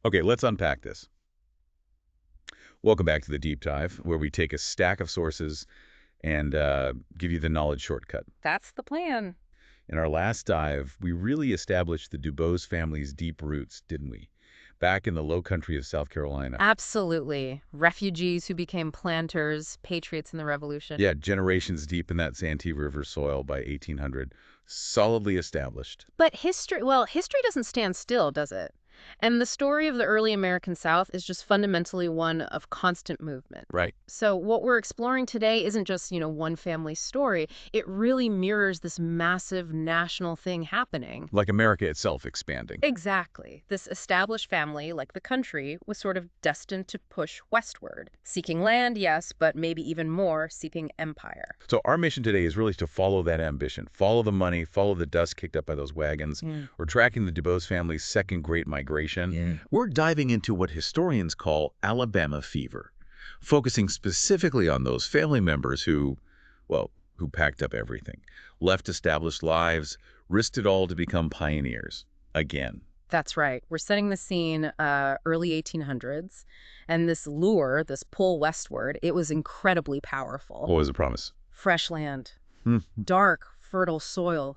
Okay, let's unpack this. Welcome back to the deep dive, where we take a stack of sources and give you the knowledge shortcut. That's the plan. In our last dive, we really established the DuBose family's deep roots, didn't we? Back in the low country of South Carolina. Absolutely. Refugees who became planters, patriots in the Revolution. Yeah, generations deep in that Santee River soil by 1800. Solidly established. But history doesn't stand still, does it? And the story of the early American South is just fundamentally one of constant movement. Right. So what we're exploring today isn't just, one family's story. It really mirrors this massive national thing happening. Like America itself expanding. Exactly. This established family, like the country, was sort of destined to push westward. Seeking land, yes, but maybe even more, seeking empire. So our mission today is really to follow that ambition. Follow the money, follow the dust kicked up by those wagons. We're tracking the DuBose family's second great migration. We're diving into what historians call Alabama fever, focusing specifically on those family members who packed up everything, left established lives, risked it all to become pioneers. Again. That's right. We're setting the scene early 1800s, and this lure, this pull westward, it was incredibly powerful. What was the promise? Fresh land, Hmm. dark, fertile soil,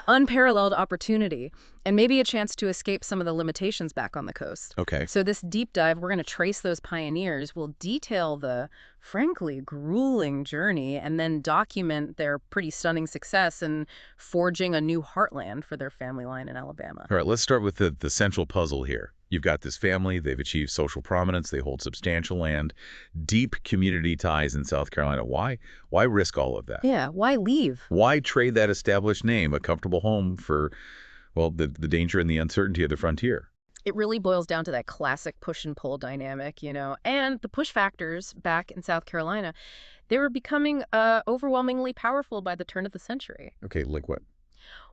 unparalleled opportunity, and maybe a chance to escape some of the limitations back on the coast. Okay. So this deep dive, we're going to trace those pioneers. We'll detail the, frankly, grueling journey and then document their pretty stunning success in forging a new heartland for their family line in Alabama. All right, let's start with the central puzzle here. You've got this family, they've achieved social prominence, they hold substantial land, deep community ties in South Carolina. Why risk all of that? Yeah, why leave? Why trade that established name, a comfortable home, for, well, the danger and the uncertainty of the frontier? It really boils down to that classic push and pull dynamic, and the push factors back in South Carolina, they were becoming overwhelmingly powerful by the turn of the century. Okay, like what?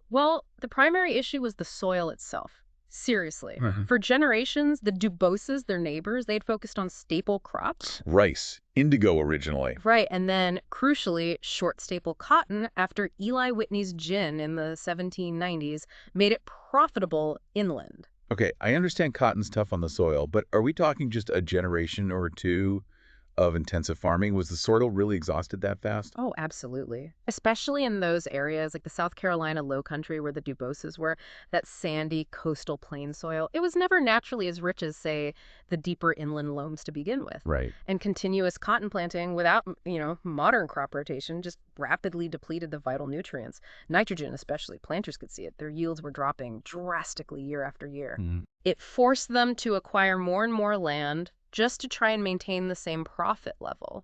Well, the primary issue was the soil itself. Seriously. Mhm. For generations, the DuBoses, their neighbors, they'd focused on staple crops. Rice, indigo originally. Right, and then, crucially, short staple cotton after Eli Whitney's gin in the 1790s made it profitable inland. Okay, I understand cotton's tough on the soil, but are we talking just a generation or two of intensive farming? Was the soil really exhausted that fast? Oh, absolutely. Especially in those areas like the South Carolina low country where the DuBoses were, that sandy coastal plain soil. It was never naturally as rich as, say, the deeper inland loams to begin with. Right. And continuous cotton planting without, modern crop rotation just rapidly depleted the vital nutrients. Nitrogen, especially. Planters could see it. Their yields were dropping drastically year after year. It forced them to acquire more and more land just to try and maintain the same profit level.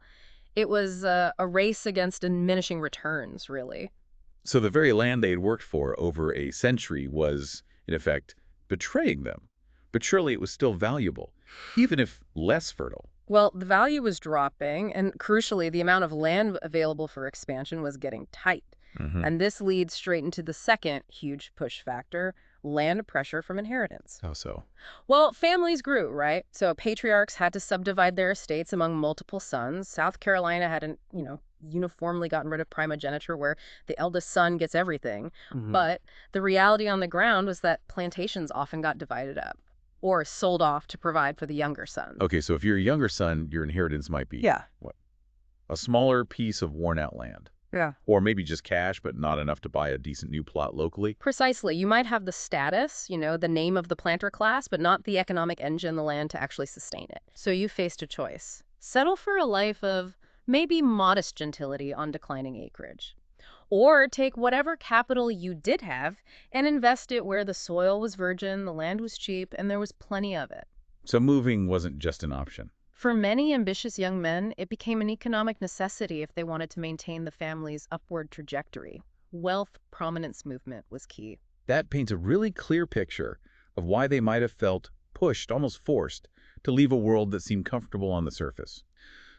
It was a race against diminishing returns, really. So the very land they had worked for over a century was, in effect, betraying them. But surely it was still valuable, even if less fertile. Well, the value was dropping, and crucially, the amount of land available for expansion was getting tight. And this leads straight into the second huge push factor, land pressure from inheritance. How so? Well, families grew, right? So patriarchs had to subdivide their estates among multiple sons. South Carolina hadn't, uniformly gotten rid of primogeniture where the eldest son gets everything. But the reality on the ground was that plantations often got divided up or sold off to provide for the younger son. Okay, so if you're a younger son, your inheritance might be, Yeah. what, a smaller piece of worn-out land. Yeah. Or maybe just cash, but not enough to buy a decent new plot locally. Precisely. You might have the status, the name of the planter class, but not the economic engine in the land to actually sustain it. So you faced a choice. Settle for a life of maybe modest gentility on declining acreage. Or take whatever capital you did have and invest it where the soil was virgin, the land was cheap, and there was plenty of it. So moving wasn't just an option. For many ambitious young men, it became an economic necessity if they wanted to maintain the family's upward trajectory. Wealth prominence movement was key. That paints a really clear picture of why they might have felt pushed, almost forced, to leave a world that seemed comfortable on the surface.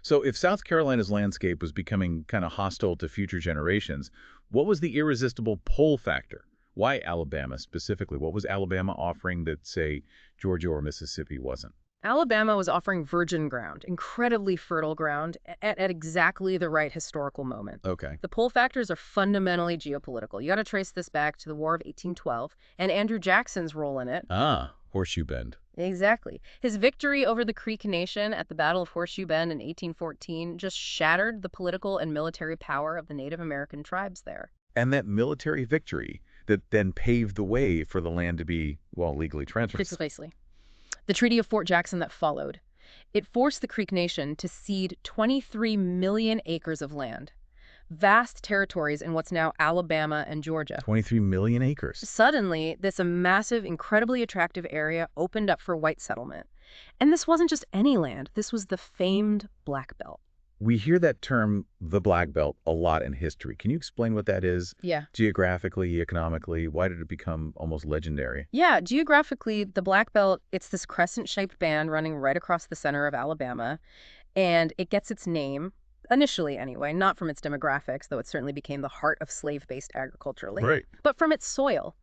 So if South Carolina's landscape was becoming kind of hostile to future generations, what was the irresistible pull factor? Why Alabama specifically? What was Alabama offering that, say, Georgia or Mississippi wasn't? Alabama was offering virgin ground, incredibly fertile ground, at exactly the right historical moment. Okay. The pull factors are fundamentally geopolitical. You got to trace this back to the War of 1812 and Andrew Jackson's role in it. Ah, Horseshoe Bend. Exactly. His victory over the Creek Nation at the Battle of Horseshoe Bend in 1814 just shattered the political and military power of the Native American tribes there. And that military victory that then paved the way for the land to be, well, legally transferred. Precisely. The Treaty of Fort Jackson that followed. It forced the Creek Nation to cede 23 million acres of land, vast territories in what's now Alabama and Georgia. 23 million acres. Suddenly, this massive, incredibly attractive area opened up for white settlement. And this wasn't just any land. This was the famed Black Belt. We hear that term, the Black Belt, a lot in history. Can you explain what that is? Yeah. Geographically, economically, why did it become almost legendary? Yeah, geographically, the Black Belt, it's this crescent-shaped band running right across the center of Alabama. And it gets its name, initially anyway, not from its demographics, though it certainly became the heart of slave-based agriculture later, Right. but from its soil.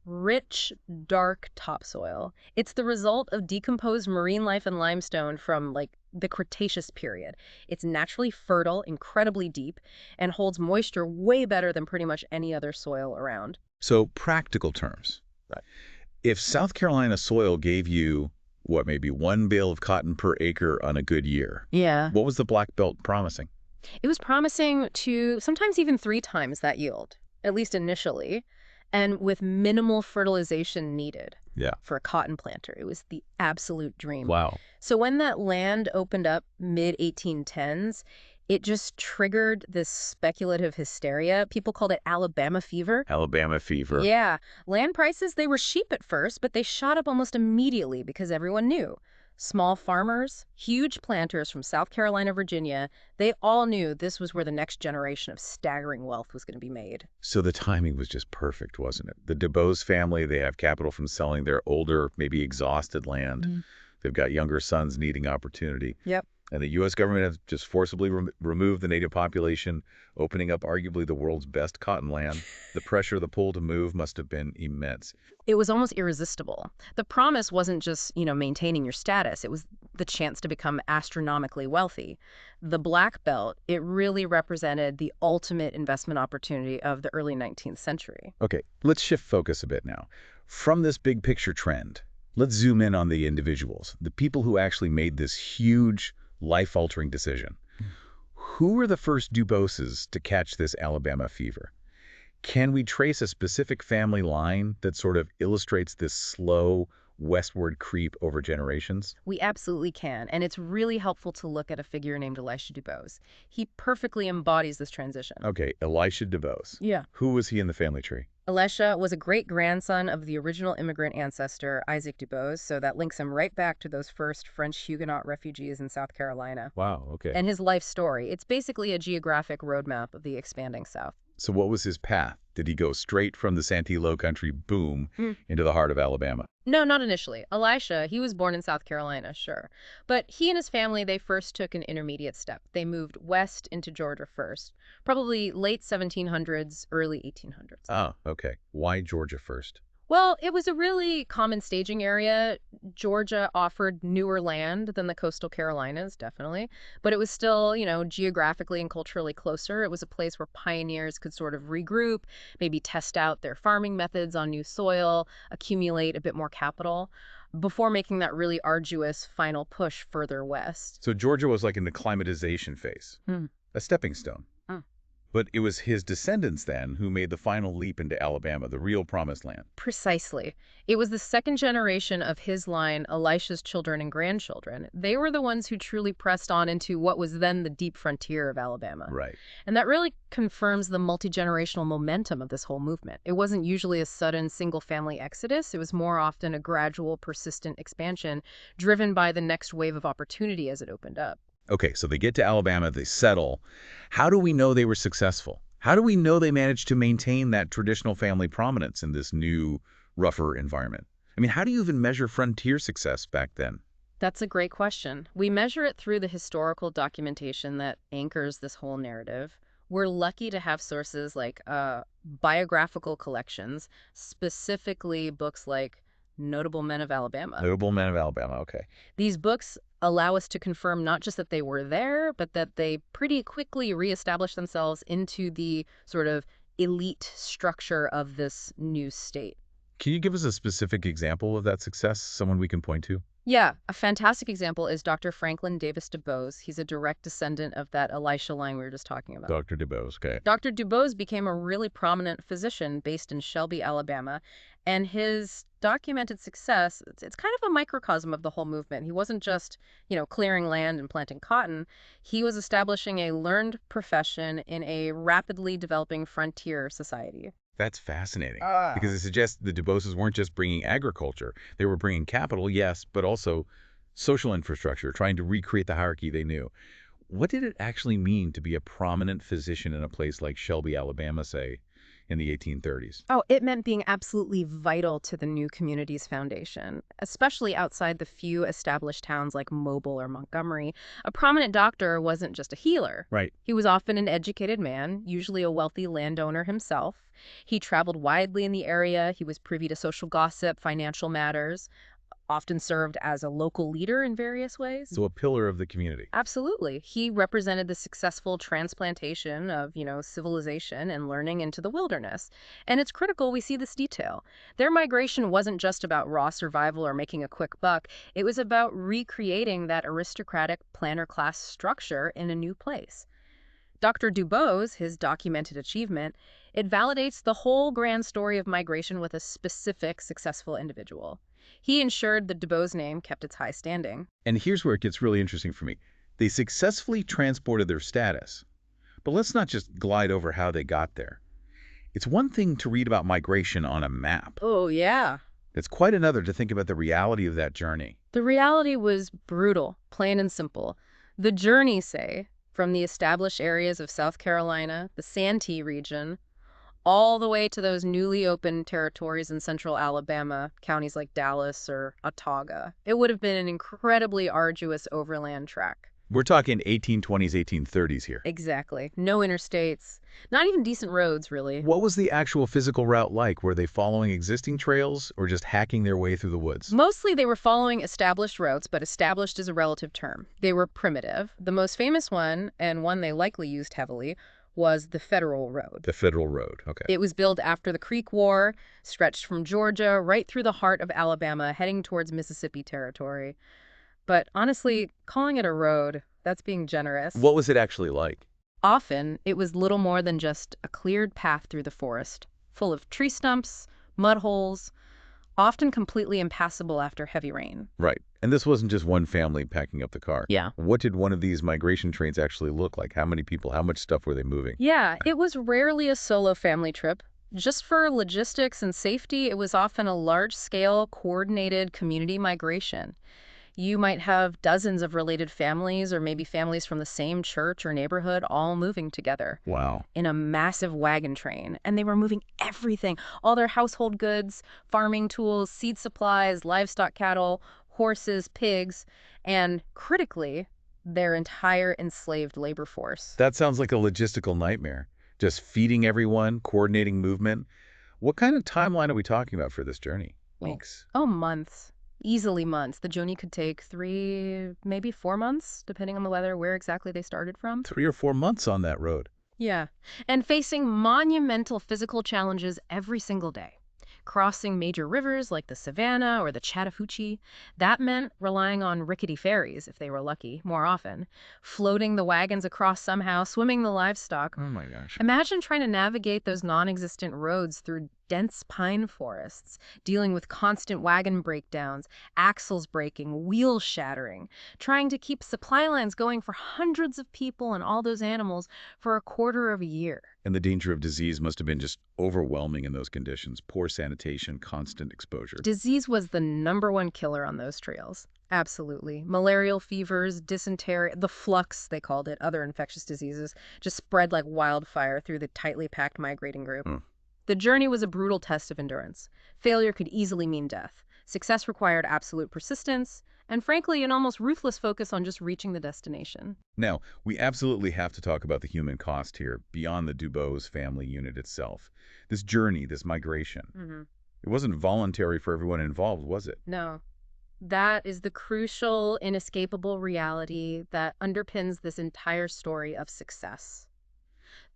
Rich, dark topsoil. It's the result of decomposed marine life and limestone from, the Cretaceous period. It's naturally fertile, incredibly deep, and holds moisture way better than pretty much any other soil around. So, practical terms. Right. If South Carolina soil gave you, maybe 1 bale of cotton per acre on a good year, Yeah. what was the Black Belt promising? It was promising to sometimes even 3 times that yield, at least initially, and with minimal fertilization needed. Yeah. For a cotton planter. It was the absolute dream. Wow. So when that land opened up mid-1810s, it just triggered this speculative hysteria. People called it Alabama fever. Alabama fever. Yeah. Land prices, they were cheap at first, but they shot up almost immediately because everyone knew. Small farmers, huge planters from South Carolina, Virginia, they all knew this was where the next generation of staggering wealth was going to be made. So the timing was just perfect, wasn't it? The DuBose family, they have capital from selling their older, maybe exhausted land. They've got younger sons needing opportunity. Yep. And the U.S. government has just forcibly removed the native population, opening up arguably the world's best cotton land. The pressure, the pull to move must have been immense. It was almost irresistible. The promise wasn't just, maintaining your status. It was the chance to become astronomically wealthy. The Black Belt, it really represented the ultimate investment opportunity of the early 19th century. Okay, let's shift focus a bit now. From this big picture trend, let's zoom in on the individuals, the people who actually made this huge, life-altering decision. Who were the first DuBoses to catch this Alabama fever? Can we trace a specific family line that sort of illustrates this slow westward creep over generations? We absolutely can, and it's really helpful to look at a figure named Elisha DuBose. He perfectly embodies this transition. Okay, Elisha DuBose. Yeah. Who was he in the family tree? Elisha was a great-grandson of the original immigrant ancestor, Isaac DuBose, so that links him right back to those first French Huguenot refugees in South Carolina. Wow, okay. And his life story, it's basically a geographic roadmap of the expanding South. So what was his path? Did he go straight from the Santee Lowcountry, boom, into the heart of Alabama? No, not initially. Elisha, he was born in South Carolina, sure. But he and his family, they first took an intermediate step. They moved west into Georgia first, probably late 1700s, early 1800s. Oh, okay. Why Georgia first? Well, it was a really common staging area. Georgia offered newer land than the coastal Carolinas, definitely. But it was still, geographically and culturally closer. It was a place where pioneers could sort of regroup, maybe test out their farming methods on new soil, accumulate a bit more capital, before making that really arduous final push further west. So Georgia was like in the acclimatization phase, a stepping stone. But it was his descendants then who made the final leap into Alabama, the real promised land. Precisely. It was the second generation of his line, Elisha's children and grandchildren. They were the ones who truly pressed on into what was then the deep frontier of Alabama. Right. And that really confirms the multi-generational momentum of this whole movement. It wasn't usually a sudden single-family exodus. It was more often a gradual, persistent expansion driven by the next wave of opportunity as it opened up. Okay, so they get to Alabama, they settle. How do we know they were successful? How do we know they managed to maintain that traditional family prominence in this new, rougher environment? I mean, how do you even measure frontier success back then? That's a great question. We measure it through the historical documentation that anchors this whole narrative. We're lucky to have sources like biographical collections, specifically books like Notable Men of Alabama. Notable Men of Alabama, okay. These books allow us to confirm not just that they were there, but that they pretty quickly reestablished themselves into the sort of elite structure of this new state. Can you give us a specific example of that success, someone we can point to? Yeah, a fantastic example is Dr. Franklin Davis DuBose. He's a direct descendant of that Elisha line we were just talking about. Dr. DuBose, okay. Dr. DuBose became a really prominent physician based in Shelby, Alabama, and his documented success, it's kind of a microcosm of the whole movement. He wasn't just, clearing land and planting cotton. He was establishing a learned profession in a rapidly developing frontier society. That's fascinating because it suggests the DuBoses weren't just bringing agriculture. They were bringing capital, yes, but also social infrastructure, trying to recreate the hierarchy they knew. What did it actually mean to be a prominent physician in a place like Shelby, Alabama, say, in the 1830s? Oh, it meant being absolutely vital to the new community's foundation, especially outside the few established towns like Mobile or Montgomery. A prominent doctor wasn't just a healer. Right. He was often an educated man, usually a wealthy landowner himself. He traveled widely in the area. He was privy to social gossip, financial matters, often served as a local leader in various ways. So a pillar of the community. Absolutely. He represented the successful transplantation of, civilization and learning into the wilderness. And it's critical we see this detail. Their migration wasn't just about raw survival or making a quick buck. It was about recreating that aristocratic planter class structure in a new place. Dr. DuBose, his documented achievement, it validates the whole grand story of migration with a specific successful individual. He ensured the DuBose name kept its high standing. And here's where it gets really interesting for me. They successfully transported their status. But let's not just glide over how they got there. It's one thing to read about migration on a map. Oh, yeah. It's quite another to think about the reality of that journey. The reality was brutal, plain and simple. The journey, say, from the established areas of South Carolina, the Santee region, all the way to those newly opened territories in central Alabama, counties like Dallas or Autauga. It would have been an incredibly arduous overland trek. We're talking 1820s, 1830s here. Exactly. No interstates, not even decent roads, really. What was the actual physical route like? Were they following existing trails or just hacking their way through the woods? Mostly they were following established routes, but established is a relative term. They were primitive. The most famous one, and one they likely used heavily, was the Federal Road. The Federal Road, okay. It was built after the Creek War, stretched from Georgia right through the heart of Alabama, heading towards Mississippi territory. But honestly, calling it a road, that's being generous. What was it actually like? Often, it was little more than just a cleared path through the forest, full of tree stumps, mud holes, often completely impassable after heavy rain. Right. And this wasn't just one family packing up the car. Yeah. What did one of these migration trains actually look like? How many people, how much stuff were they moving? Yeah, it was rarely a solo family trip. Just for logistics and safety, it was often a large-scale, coordinated community migration. You might have dozens of related families or maybe families from the same church or neighborhood all moving together. Wow. In a massive wagon train. And they were moving everything, all their household goods, farming tools, seed supplies, livestock cattle, horses, pigs, and critically, their entire enslaved labor force. That sounds like a logistical nightmare. Just feeding everyone, coordinating movement. What kind of timeline are we talking about for this journey? Weeks? Oh, months. Easily months. The journey could take 3, maybe 4 months, depending on the weather, where exactly they started from. 3 or 4 months on that road. Yeah. And facing monumental physical challenges every single day. Crossing major rivers like the Savannah or the Chattahoochee. That meant relying on rickety ferries, if they were lucky, more often. Floating the wagons across somehow, swimming the livestock. Oh my gosh. Imagine trying to navigate those non-existent roads through dense pine forests, dealing with constant wagon breakdowns, axles breaking, wheels shattering, trying to keep supply lines going for hundreds of people and all those animals for a quarter of a year. And the danger of disease must have been just overwhelming in those conditions. Poor sanitation, constant exposure. Disease was the #1 killer on those trails. Absolutely. Malarial fevers, dysentery, the flux, they called it, other infectious diseases, just spread like wildfire through the tightly packed migrating group. The journey was a brutal test of endurance. Failure could easily mean death. Success required absolute persistence, and frankly, an almost ruthless focus on just reaching the destination. Now, we absolutely have to talk about the human cost here, beyond the DuBose family unit itself. This journey, this migration. It wasn't voluntary for everyone involved, was it? No. That is the crucial, inescapable reality that underpins this entire story of success.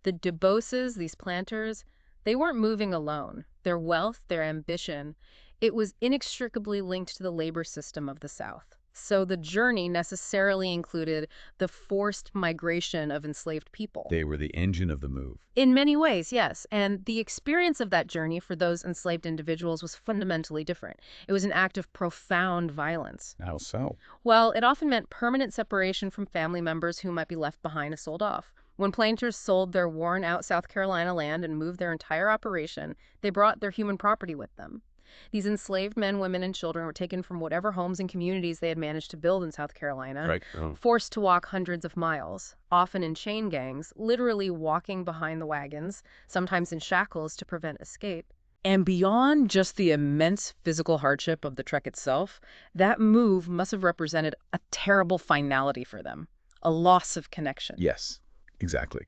The DuBoses, these planters, They weren't moving alone. Their wealth, their ambition, it was inextricably linked to the labor system of the South. So the journey necessarily included the forced migration of enslaved people. They were the engine of the move. In many ways, yes. And the experience of that journey for those enslaved individuals was fundamentally different. It was an act of profound violence. How so? Well, it often meant permanent separation from family members who might be left behind or sold off. When planters sold their worn-out South Carolina land and moved their entire operation, they brought their human property with them. These enslaved men, women, and children were taken from whatever homes and communities they had managed to build in South Carolina, Right. Oh. forced to walk hundreds of miles, often in chain gangs, literally walking behind the wagons, sometimes in shackles to prevent escape. And beyond just the immense physical hardship of the trek itself, that move must have represented a terrible finality for them, a loss of connection. Yes, exactly.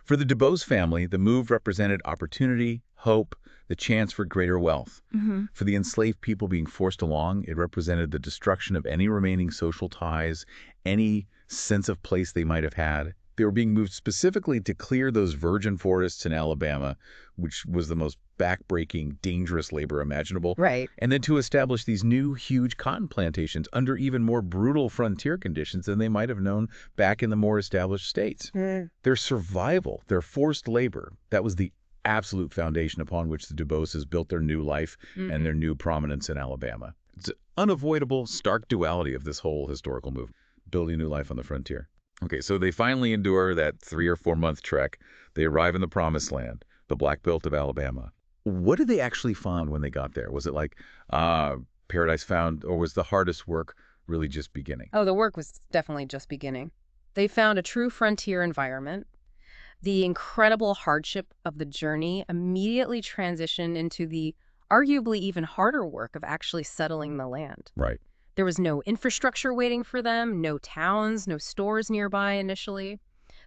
For the DuBose family, the move represented opportunity, hope, the chance for greater wealth. For the enslaved people being forced along, it represented the destruction of any remaining social ties, any sense of place they might have had. They were being moved specifically to clear those virgin forests in Alabama, which was the most backbreaking, dangerous labor imaginable. Right. And then to establish these new, huge cotton plantations under even more brutal frontier conditions than they might have known back in the more established states. Their survival, their forced labor, that was the absolute foundation upon which the DuBoses built their new life and their new prominence in Alabama. It's an unavoidable, stark duality of this whole historical movement, building a new life on the frontier. Okay, so they finally endure that 3 or 4 month trek. They arrive in the promised land, the Black Belt of Alabama. What did they actually find when they got there? Was it like paradise found, or was the hardest work really just beginning? Oh, the work was definitely just beginning. They found a true frontier environment. The incredible hardship of the journey immediately transitioned into the arguably even harder work of actually settling the land. Right. There was no infrastructure waiting for them, no towns, no stores nearby initially.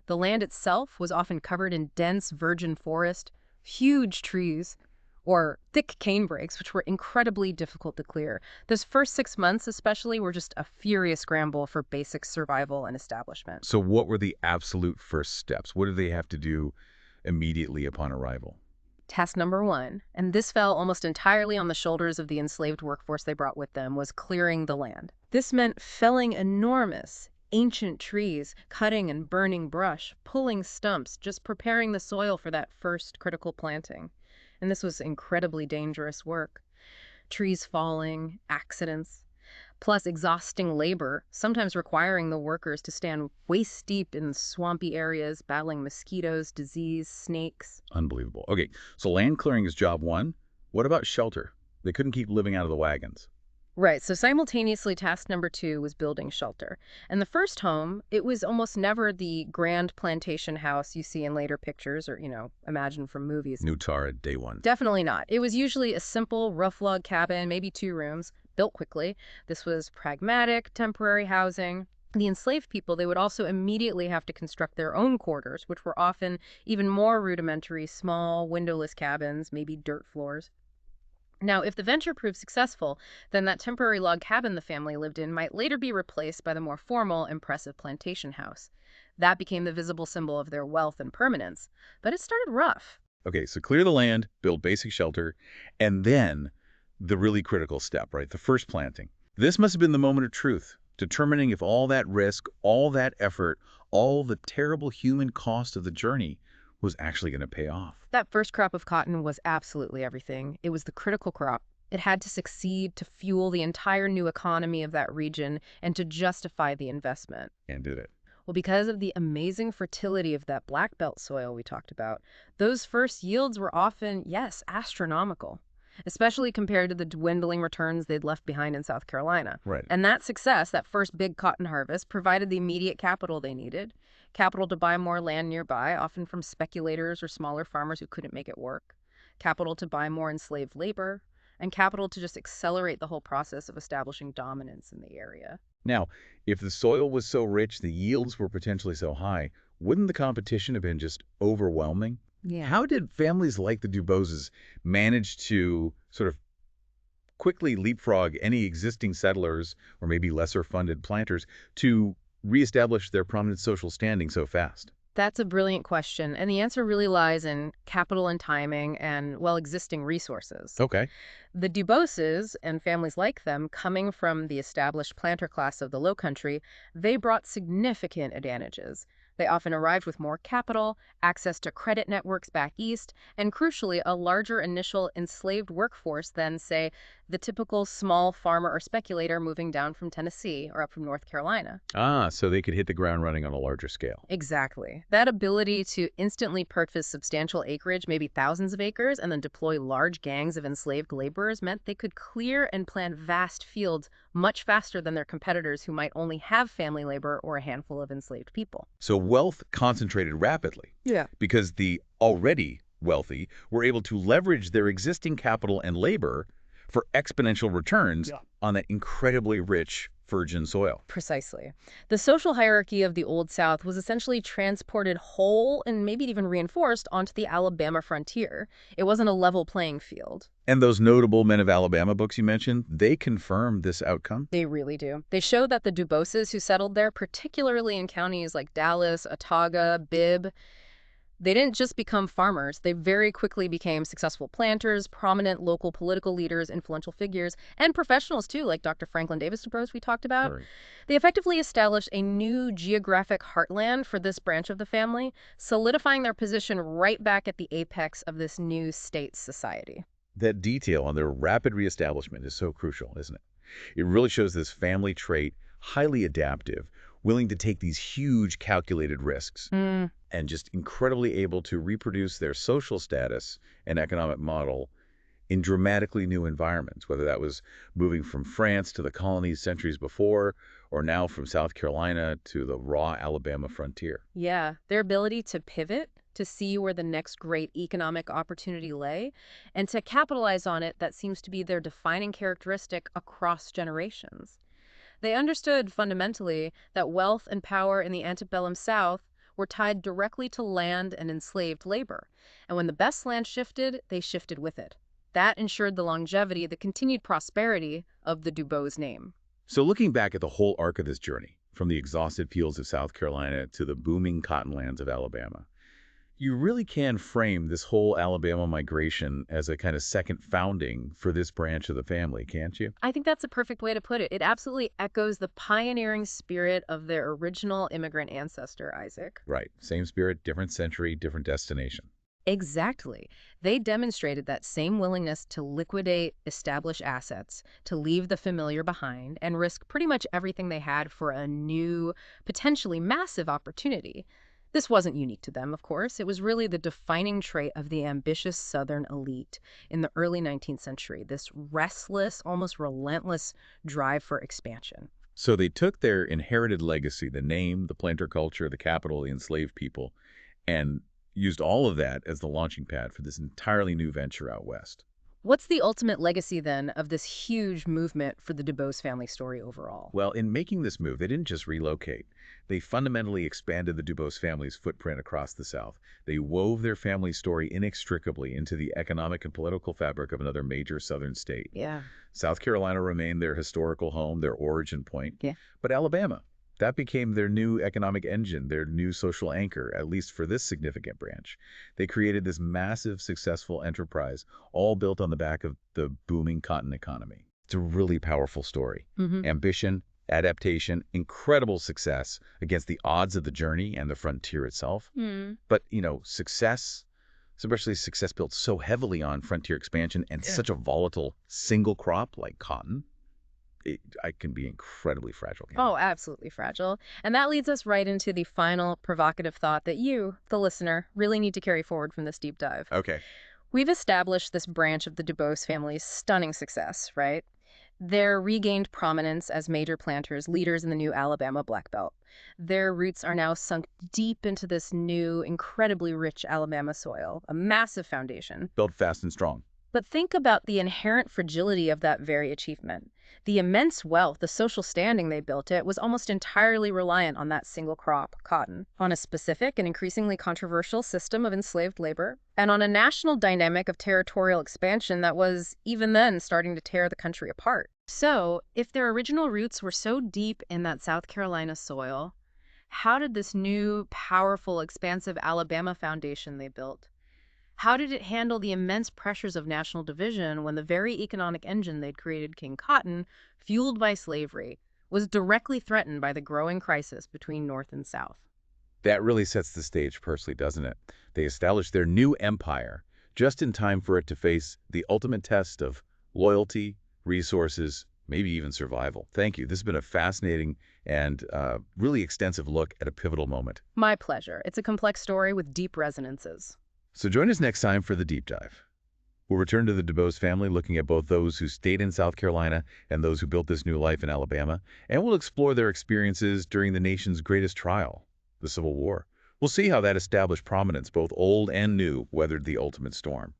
The land itself was often covered in dense virgin forest, huge trees, or thick canebrakes, which were incredibly difficult to clear. Those first 6 months especially were just a furious scramble for basic survival and establishment. So what were the absolute first steps? What did they have to do immediately upon arrival? Task number 1, and this fell almost entirely on the shoulders of the enslaved workforce they brought with them, was clearing the land. This meant felling enormous, ancient trees, cutting and burning brush, pulling stumps, just preparing the soil for that first critical planting. And this was incredibly dangerous work. Trees falling, accidents, plus exhausting labor, sometimes requiring the workers to stand waist deep in swampy areas, battling mosquitoes, disease, snakes. Unbelievable. Okay, so land clearing is job 1. What about shelter? They couldn't keep living out of the wagons. Right, so simultaneously task number 2 was building shelter. And the first home, it was almost never the grand plantation house you see in later pictures or, imagine from movies. New Tara, day 1. Definitely not. It was usually a simple rough log cabin, maybe 2 rooms, built quickly. This was pragmatic, temporary housing. The enslaved people, they would also immediately have to construct their own quarters, which were often even more rudimentary, small, windowless cabins, maybe dirt floors. Now, if the venture proved successful, then that temporary log cabin the family lived in might later be replaced by the more formal, impressive plantation house. That became the visible symbol of their wealth and permanence. But it started rough. Okay, so clear the land, build basic shelter, and then the really critical step, right? The first planting. This must have been the moment of truth, determining if all that risk, all that effort, all the terrible human cost of the journey was actually going to pay off. That first crop of cotton was absolutely everything. It was the critical crop. It had to succeed to fuel the entire new economy of that region and to justify the investment. And did it. Well, because of the amazing fertility of that black belt soil we talked about, those first yields were often, yes, astronomical, especially compared to the dwindling returns they'd left behind in South Carolina. Right. And that success, that first big cotton harvest, provided the immediate capital they needed. Capital to buy more land nearby, often from speculators or smaller farmers who couldn't make it work. Capital to buy more enslaved labor. And capital to just accelerate the whole process of establishing dominance in the area. Now, if the soil was so rich, the yields were potentially so high, wouldn't the competition have been just overwhelming? Yeah. How did families like the DuBoses manage to sort of quickly leapfrog any existing settlers or maybe lesser funded planters to reestablish their prominent social standing so fast? That's a brilliant question, and the answer really lies in capital and timing and, well, existing resources. Okay. The DuBoses and families like them, coming from the established planter class of the Low Country, they brought significant advantages. They often arrived with more capital, access to credit networks back east, and crucially, a larger initial enslaved workforce than, say, the typical small farmer or speculator moving down from Tennessee or up from North Carolina. Ah, so they could hit the ground running on a larger scale. Exactly. That ability to instantly purchase substantial acreage, maybe thousands of acres, and then deploy large gangs of enslaved laborers meant they could clear and plant vast fields much faster than their competitors who might only have family labor or a handful of enslaved people. So wealth concentrated rapidly Yeah. because the already wealthy were able to leverage their existing capital and labor for exponential returns on that incredibly rich virgin soil. Precisely. The social hierarchy of the Old South was essentially transported whole and maybe even reinforced onto the Alabama frontier. It wasn't a level playing field. And those notable Men of Alabama books you mentioned, they confirm this outcome? They really do. They show that the DuBoses who settled there, particularly in counties like Dallas, Autauga, Bibb, they didn't just become farmers. They very quickly became successful planters, prominent local political leaders, influential figures, and professionals too, like Dr. Franklin Davis DuBose we talked about. Right. They effectively established a new geographic heartland for this branch of the family, solidifying their position right back at the apex of this new state society. That detail on their rapid reestablishment is so crucial, isn't it? It really shows this family trait, highly adaptive, willing to take these huge calculated risks, and just incredibly able to reproduce their social status and economic model in dramatically new environments, whether that was moving from France to the colonies centuries before, or now from South Carolina to the raw Alabama frontier. Yeah, their ability to pivot, to see where the next great economic opportunity lay, and to capitalize on it, that seems to be their defining characteristic across generations. They understood fundamentally that wealth and power in the antebellum South were tied directly to land and enslaved labor. And when the best land shifted, they shifted with it. That ensured the longevity, the continued prosperity of the DuBose name. So looking back at the whole arc of this journey, from the exhausted fields of South Carolina to the booming cottonlands of Alabama, you really can frame this whole Alabama migration as a kind of second founding for this branch of the family, can't you? I think that's a perfect way to put it. It absolutely echoes the pioneering spirit of their original immigrant ancestor, Isaac. Right. Same spirit, different century, different destination. Exactly. They demonstrated that same willingness to liquidate established assets, to leave the familiar behind, and risk pretty much everything they had for a new, potentially massive opportunity. This wasn't unique to them, of course. It was really the defining trait of the ambitious Southern elite in the early 19th century, this restless, almost relentless drive for expansion. So they took their inherited legacy, the name, the planter culture, the capital, the enslaved people, and used all of that as the launching pad for this entirely new venture out west. What's the ultimate legacy, then, of this huge movement for the DuBose family story overall? Well, in making this move, they didn't just relocate. They fundamentally expanded the DuBose family's footprint across the South. They wove their family story inextricably into the economic and political fabric of another major Southern state. Yeah. South Carolina remained their historical home, their origin point. Yeah. But Alabama, that became their new economic engine, their new social anchor, at least for this significant branch. They created this massive, successful enterprise, all built on the back of the booming cotton economy. It's a really powerful story. Ambition, adaptation, incredible success against the odds of the journey and the frontier itself. But, success, especially success built so heavily on frontier expansion and such a volatile single crop like cotton, it can be incredibly fragile. Oh, absolutely fragile. And that leads us right into the final provocative thought that you, the listener, really need to carry forward from this deep dive. Okay. We've established this branch of the DuBose family's stunning success, right? Their regained prominence as major planters, leaders in the new Alabama Black Belt. Their roots are now sunk deep into this new, incredibly rich Alabama soil, a massive foundation. Built fast and strong. But think about the inherent fragility of that very achievement. The immense wealth, the social standing they built it, was almost entirely reliant on that single crop, cotton, on a specific and increasingly controversial system of enslaved labor, and on a national dynamic of territorial expansion that was, even then, starting to tear the country apart. So, if their original roots were so deep in that South Carolina soil, How did this new, powerful, expansive Alabama foundation they built, how did it handle the immense pressures of national division when the very economic engine they'd created, King Cotton, fueled by slavery, was directly threatened by the growing crisis between North and South? That really sets the stage personally, doesn't it? They established their new empire just in time for it to face the ultimate test of loyalty, resources, maybe even survival. Thank you. This has been a fascinating and really extensive look at a pivotal moment. My pleasure. It's a complex story with deep resonances. So join us next time for the deep dive. We'll return to the DuBose family, looking at both those who stayed in South Carolina and those who built this new life in Alabama, and we'll explore their experiences during the nation's greatest trial, the Civil War. We'll see how that established prominence, both old and new, weathered the ultimate storm.